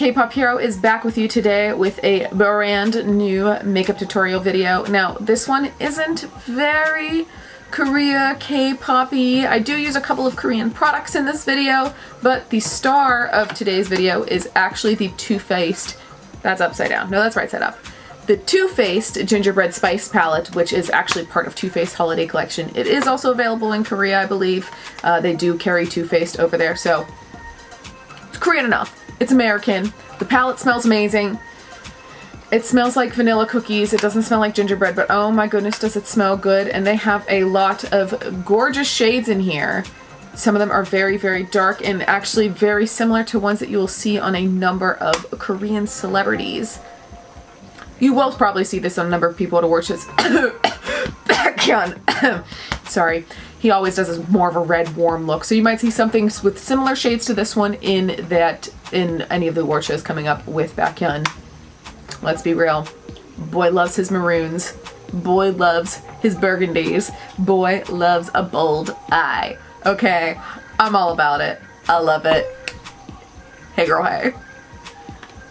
K-pop hero is back with you today with a brand new makeup tutorial video. Now, this one isn't very Korea K-poppy. I do use a couple of Korean products in this video, but the star of today's video is actually the Too Faced, that's upside down, no, that's right side up. The Too Faced Gingerbread Spice palette, which is actually part of Too Faced Holiday Collection. It is also available in Korea, I believe. They do carry Too Faced over there, so it's Korean enough. It's American. The palette smells amazing. It smells like vanilla cookies. It doesn't smell like gingerbread, but oh my goodness, does it smell good. And they have a lot of gorgeous shades in here. Some of them are very, very dark and actually very similar to ones that you will see on a number of Korean celebrities. You will probably see this on a number of people at awards. Baekhyun. Sorry. He always does more of a red, warm look. So you might see something with similar shades to this one in any of the award shows coming up with Baekhyun. Let's be real. Boy loves his maroons. Boy loves his burgundies. Boy loves a bold eye. Okay, I'm all about it. I love it. Hey girl, hey.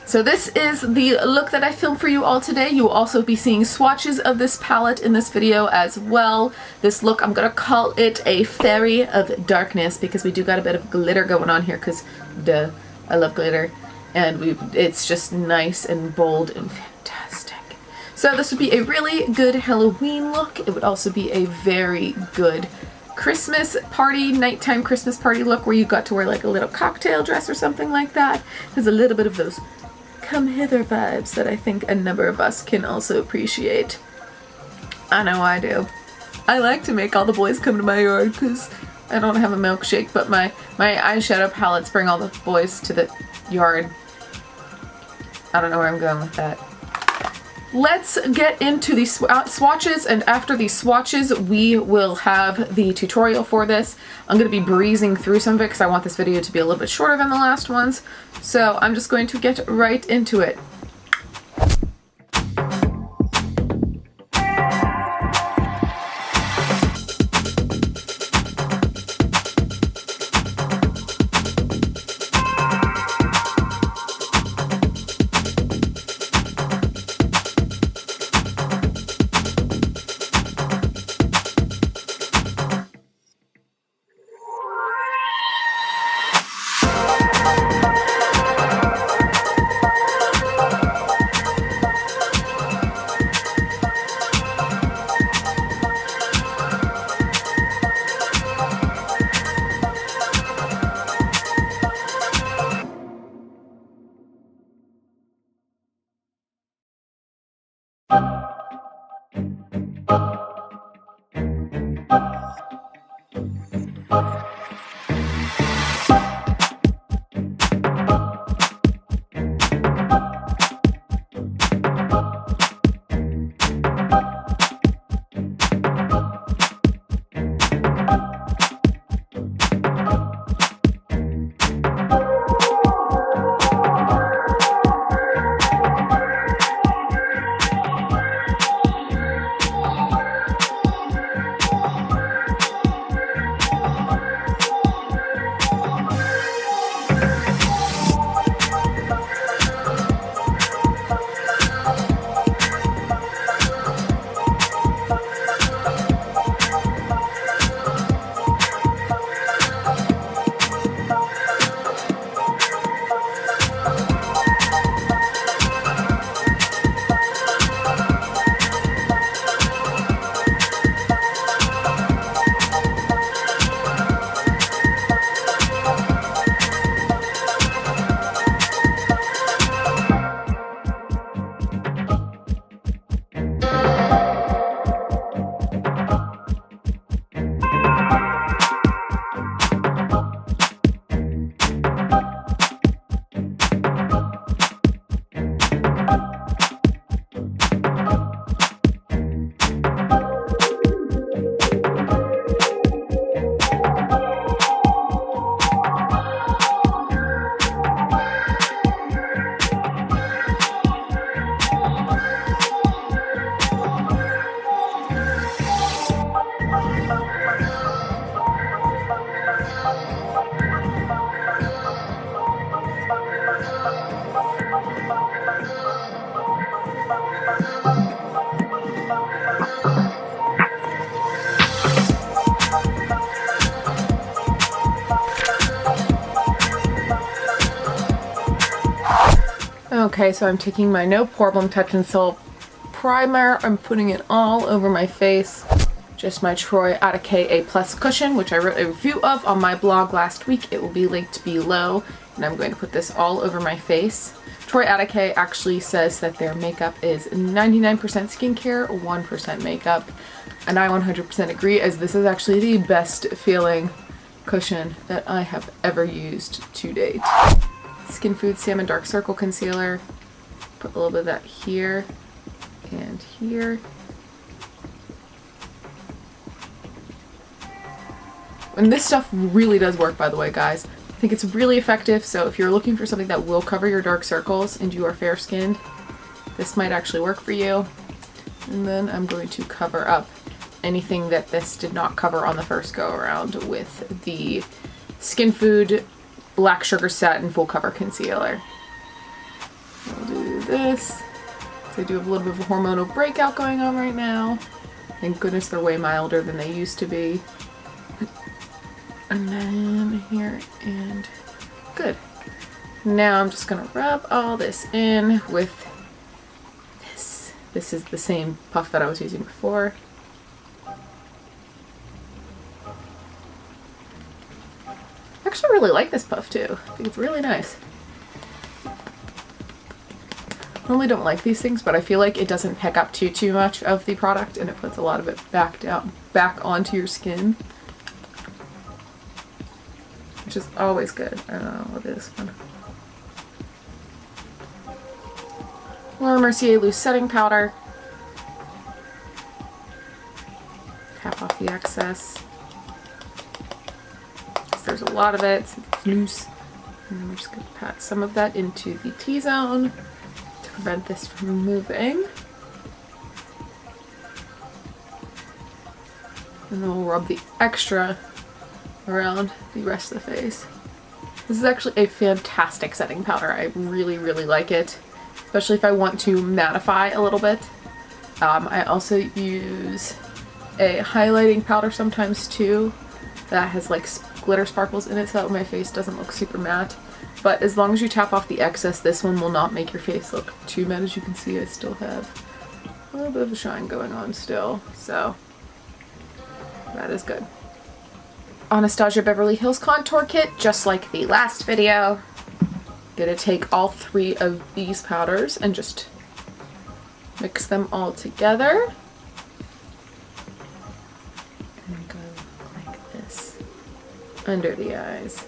So this is the look that I filmed for you all today. You will also be seeing swatches of this palette in this video as well. This look, I'm gonna call it a fairy of darkness because we do got a bit of glitter going on here because duh, I love glitter. And it's just nice and bold and fantastic. So this would be a really good Halloween look. It would also be a very good Christmas party, nighttime Christmas party look where you got to wear like a little cocktail dress or something like that. There's a little bit of those come hither vibes that I think a number of us can also appreciate. I know I do. I like to make all the boys come to my yard because I don't have a milkshake, but my eyeshadow palettes bring all the boys to the yard. I don't know where I'm going with that. Let's get into the swatches, and after the swatches we will have the tutorial for this. I'm going to be breezing through some of it because I want this video to be a little bit shorter than the last ones. So I'm just going to get right into it. Okay, so I'm taking my No Poreblem Touch and Soul primer. I'm putting it all over my face. Just my Troy Attica A Plus cushion, which I wrote a review of on my blog last week. It will be linked below. And I'm going to put this all over my face. Troy Attica actually says that their makeup is 99% skincare, 1% makeup. And I 100% agree, as this is actually the best feeling cushion that I have ever used to date. Skin Food Salmon Dark Circle Concealer. Put a little bit of that here and here. And this stuff really does work, by the way, guys. I think it's really effective, so if you're looking for something that will cover your dark circles and you are fair-skinned, this might actually work for you. And then I'm going to cover up anything that this did not cover on the first go-around with the Skin Food Black Sugar Satin Full Cover Concealer. I'll do this. So I do have a little bit of a hormonal breakout going on right now. Thank goodness they're way milder than they used to be. And then here, and good. Now I'm just gonna rub all this in with this. This is the same puff that I was using before. I actually really like this puff too. I think it's really nice. I normally don't like these things, but I feel like it doesn't pick up too much of the product, and it puts a lot of it back onto your skin, which is always good. I don't know what this one. Laura Mercier Loose Setting Powder. Tap off the excess. There's a lot of it, since it's loose. And we're just going to pat some of that into the T-zone to prevent this from moving. And then we'll rub the extra around the rest of the face. This is actually a fantastic setting powder. I really, really like it, especially if I want to mattify a little bit. I also use a highlighting powder sometimes too that has like glitter sparkles in it, so that my face doesn't look super matte. But as long as you tap off the excess, this one will not make your face look too matte. As you can see, I still have a little bit of a shine going on still, so that is good. Anastasia Beverly Hills Contour Kit, just like the last video. Gonna take all three of these powders and just mix them all together. And go like this under the eyes.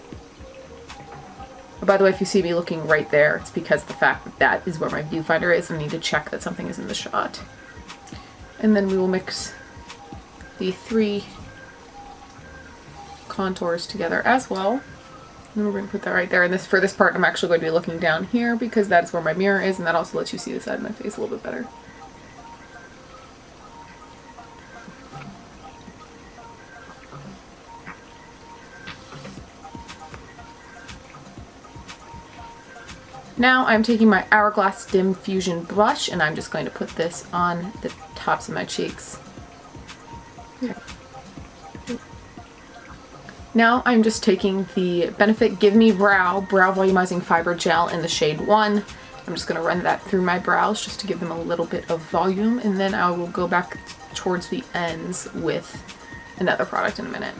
Oh, by the way, if you see me looking right there, it's because the fact that that is where my viewfinder is, and I need to check that something is in the shot. And then we will mix the three contours together as well. And we're going to put that right there. And for this part, I'm actually going to be looking down here because that's where my mirror is, and that also lets you see the side of my face a little bit better. Now I'm taking my Hourglass Dim Fusion brush, and I'm just going to put this on the tops of my cheeks. Okay. Now I'm just taking the Benefit Give Me Brow Volumizing Fiber Gel in the shade 1. I'm just going to run that through my brows just to give them a little bit of volume, and then I will go back towards the ends with another product in a minute.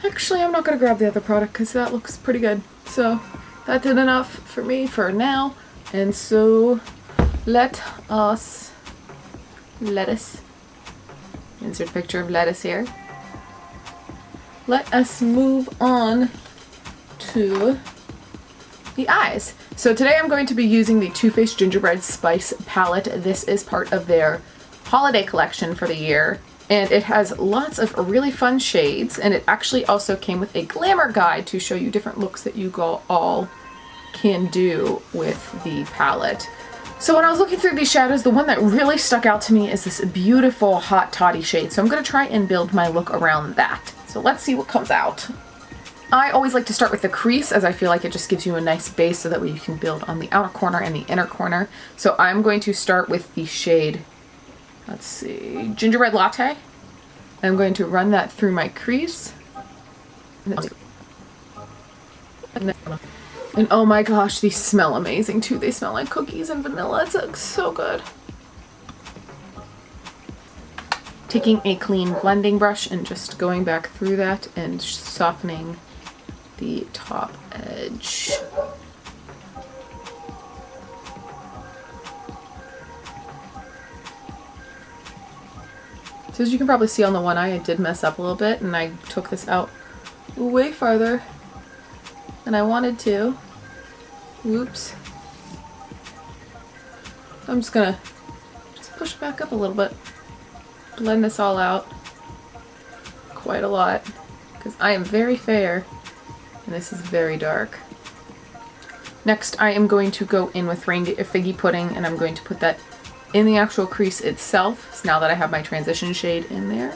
Actually, I'm not going to grab the other product because that looks pretty good. So that did enough for me for now. And so let us, insert picture of lettuce here. Let us move on to the eyes. So today I'm going to be using the Too Faced Gingerbread Spice palette. This is part of their holiday collection for the year. And it has lots of really fun shades, and it actually also came with a glamour guide to show you different looks that you all can do with the palette. So when I was looking through these shadows, the one that really stuck out to me is this beautiful Hot Toddy shade. So I'm going to try and build my look around that. So let's see what comes out. I always like to start with the crease, as I feel like it just gives you a nice base so that way you can build on the outer corner and the inner corner. So I'm going to start with the shade, let's see, Gingerbread Latte. I'm going to run that through my crease. And oh my gosh, these smell amazing too. They smell like cookies and vanilla. It looks so good. Taking a clean blending brush and just going back through that and softening the top edge. So as you can probably see on the one eye, I did mess up a little bit and I took this out way farther than I wanted to. Whoops. I'm just gonna push it back up a little bit. Blend this all out quite a lot because I am very fair and this is very dark. Next I am going to go in with reindeer figgy pudding and I'm going to put that in the actual crease itself. So now that I have my transition shade in there.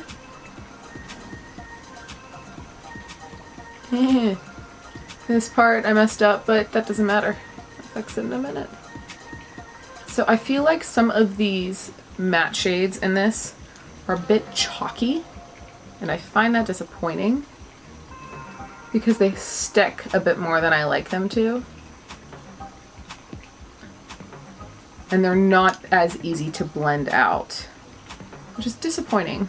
This part I messed up, but that doesn't matter. I'll fix it in a minute. So I feel like some of these matte shades in this are a bit chalky, and I find that disappointing because they stick a bit more than I like them to. And they're not as easy to blend out, which is disappointing.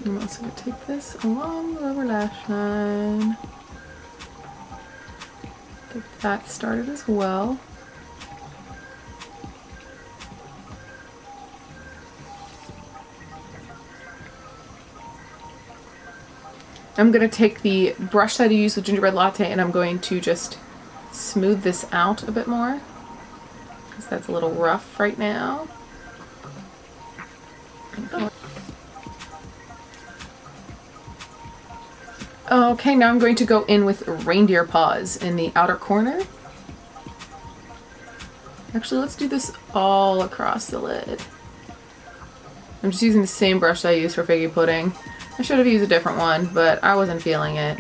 I'm also going to take this along the lower lash line. Get that started as well. I'm going to take the brush that I used with Gingerbread Latte and I'm going to just smooth this out a bit more because that's a little rough right now. Okay, now I'm going to go in with reindeer paws in the outer corner. Actually, let's do this all across the lid. I'm just using the same brush that I used for figgy pudding. I should have used a different one, but I wasn't feeling it.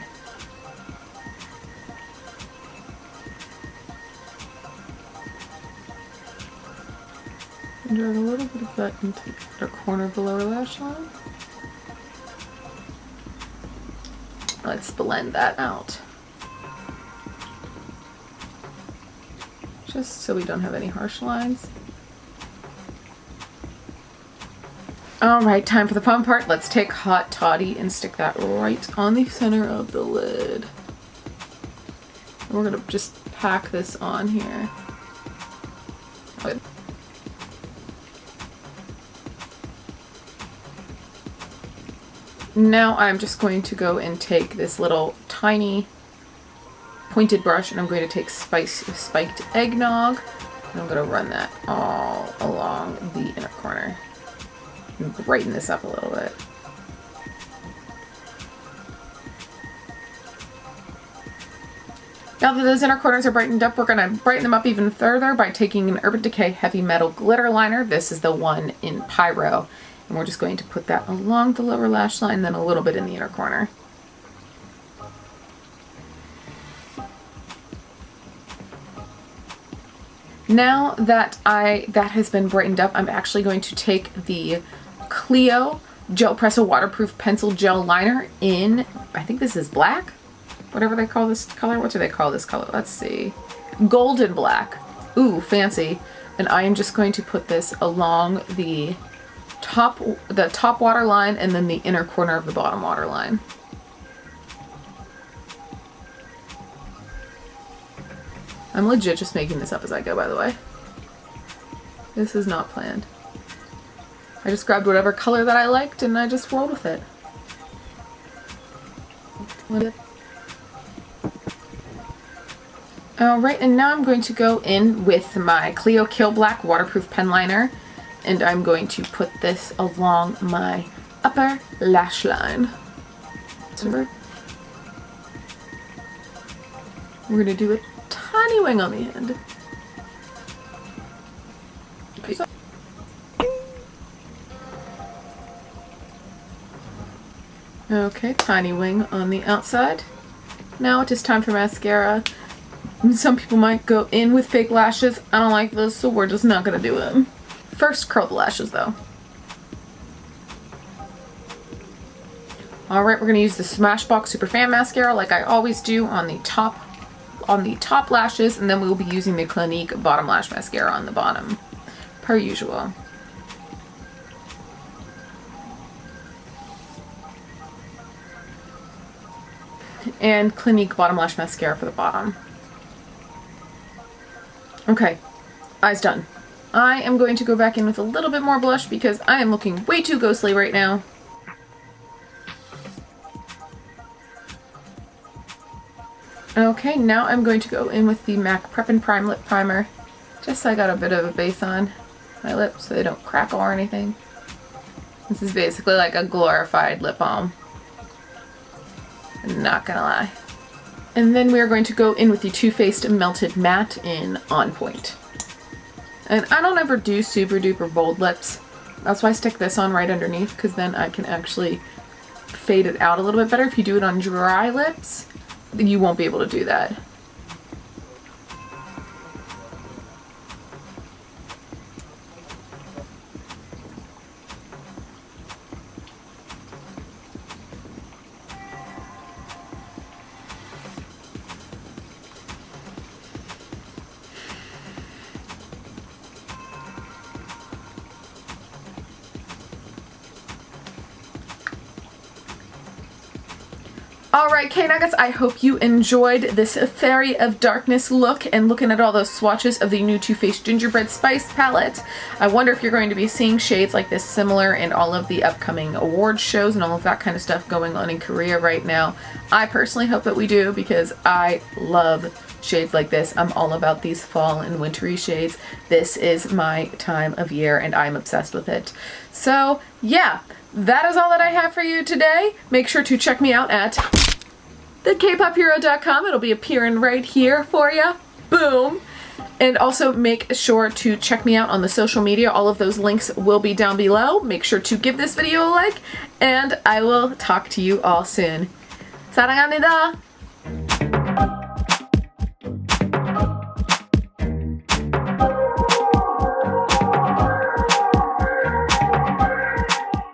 And drag a little bit of that into the outer corner of the lower lash line. Let's blend that out. Just so we don't have any harsh lines. Alright, time for the fun part. Let's take Hot Toddy and stick that right on the center of the lid. And we're gonna just pack this on here. Now I'm just going to go and take this little tiny pointed brush and I'm going to take spiked eggnog and I'm going to run that all along the inner corner and brighten this up a little bit. Now that those inner corners are brightened up, we're going to brighten them up even further by taking an Urban Decay Heavy Metal Glitter Liner. This is the one in Pyro. And we're just going to put that along the lower lash line, then a little bit in the inner corner. Now that that has been brightened up, I'm actually going to take the Clio Gel Presso Waterproof Pencil Gel Liner in, I think this is black? Whatever they call this color. What do they call this color? Let's see. Golden black. Ooh, fancy. And I am just going to put this along the top water line and then the inner corner of the bottom water line. I'm legit just making this up as I go, by the way. This is not planned. I just grabbed whatever color that I liked and I just rolled with it. Alright, and now I'm going to go in with my Clio Kill Black Waterproof Pen Liner. And I'm going to put this along my upper lash line. We're going to do a tiny wing on the end. Okay, tiny wing on the outside. Now it is time for mascara. Some people might go in with fake lashes. I don't like those, so we're just not gonna do them. First, curl the lashes though. Alright, we're gonna use the Smashbox Super Fan Mascara like I always do on the top lashes, and then we will be using the Clinique Bottom Lash Mascara on the bottom, per usual. And Clinique Bottom Lash Mascara for the bottom. Okay, eyes done. I am going to go back in with a little bit more blush because I am looking way too ghostly right now. Okay, now I'm going to go in with the MAC Prep and Prime Lip Primer, just so I got a bit of a base on my lips so they don't crackle or anything. This is basically like a glorified lip balm. I'm not gonna lie. And then we are going to go in with the Too Faced Melted Matte in On Point. And I don't ever do super duper bold lips. That's why I stick this on right underneath, because then I can actually fade it out a little bit better. If you do it on dry lips, you won't be able to do that. Alright, K-Nuggets, I hope you enjoyed this Fairy of Darkness look and looking at all those swatches of the new Too Faced Gingerbread Spice palette. I wonder if you're going to be seeing shades like this similar in all of the upcoming award shows and all of that kind of stuff going on in Korea right now. I personally hope that we do because I love shades like this. I'm all about these fall and wintry shades. This is my time of year and I'm obsessed with it. So, yeah. That is all that I have for you today. Make sure to check me out at thekpophero.com. It'll be appearing right here for you. Boom. And also make sure to check me out on the social media. All of those links will be down below. Make sure to give this video a like, and I will talk to you all soon. 사랑합니다.